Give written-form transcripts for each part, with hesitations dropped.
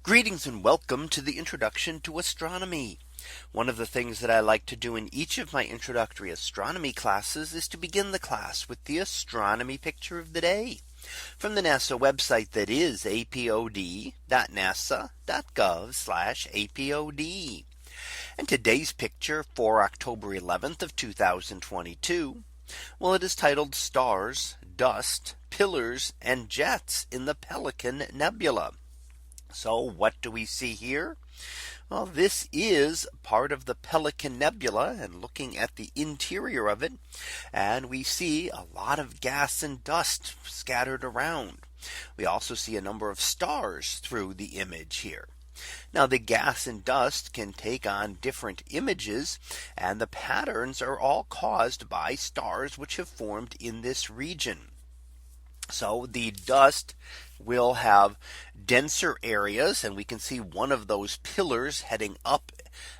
Greetings and welcome to the introduction to astronomy. One of the things that I like to do in each of my introductory astronomy classes is to begin the class with the astronomy picture of the day from the NASA website, that is apod.nasa.gov/apod. And today's picture for October 11th of 2022. Well, it is titled Stars, Dust, Pillars, and Jets in the Pelican Nebula. So what do we see here? Well, this is part of the Pelican Nebula, and looking at the interior of it, and we see a lot of gas and dust scattered around. We also see a number of stars through the image here. Now, the gas and dust can take on different images, and the patterns are all caused by stars which have formed in this region. So the dust will have denser areas, and we can see one of those pillars heading up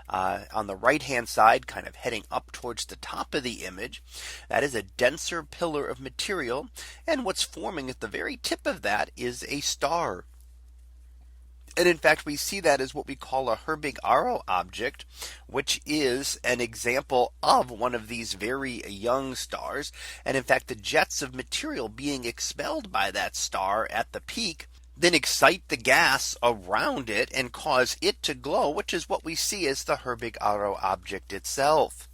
on the right hand side, kind of heading up towards the top of the image. That is a denser pillar of material, and what's forming at the very tip of that is a star. And in fact, we see that as what we call a Herbig-Haro object, which is an example of one of these very young stars. And in fact, the jets of material being expelled by that star at the peak then excite the gas around it and cause it to glow, which is what we see as the Herbig-Haro object itself.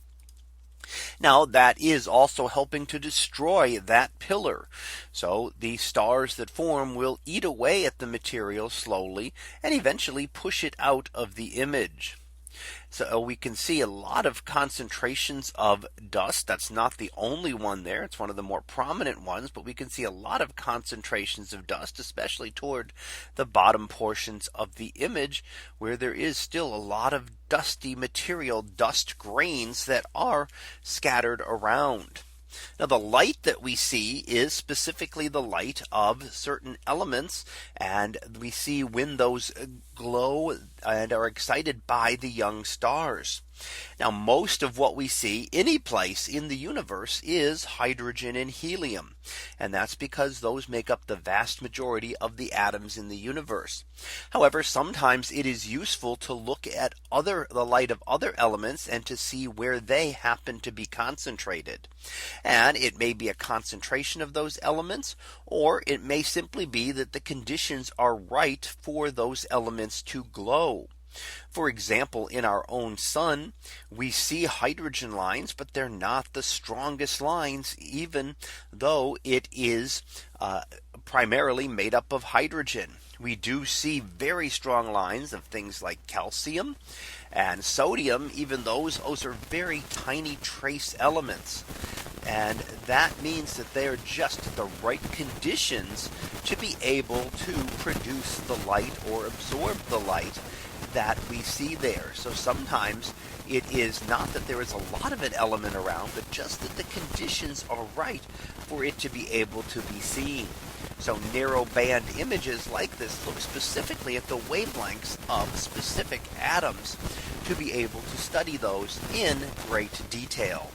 Now, that is also helping to destroy that pillar. So the stars that form will eat away at the material slowly and eventually push it out of the image. So we can see a lot of concentrations of dust. That's not the only one there. It's one of the more prominent ones, but we can see a lot of concentrations of dust, especially toward the bottom portions of the image, where there is still a lot of dusty material, dust grains that are scattered around. Now, the light that we see is specifically the light of certain elements, and we see when those glow and are excited by the young stars. Now, most of what we see any place in the universe is hydrogen and helium. And that's because those make up the vast majority of the atoms in the universe. However, sometimes it is useful to look at the light of other elements and to see where they happen to be concentrated. And it may be a concentration of those elements, or it may simply be that the conditions are right for those elements to glow. For example, in our own sun, we see hydrogen lines, but they're not the strongest lines, even though it is primarily made up of hydrogen. We do see very strong lines of things like calcium and sodium. Even those are very tiny trace elements. And that means that they are just the right conditions to be able to produce the light or absorb the light that we see there. So sometimes it is not that there is a lot of an element around, but just that the conditions are right for it to be able to be seen. So narrow band images like this look specifically at the wavelengths of specific atoms to be able to study those in great detail.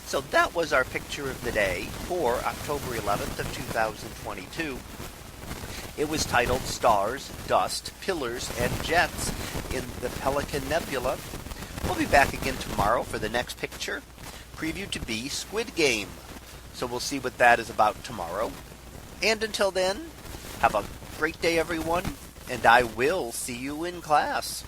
So that was our picture of the day for October 11th of 2022. It was titled Stars, Dust, Pillars, and Jets in the Pelican Nebula. We'll be back again tomorrow for the next picture, previewed to be Squid Game. So we'll see what that is about tomorrow. And until then, have a great day, everyone, and I will see you in class.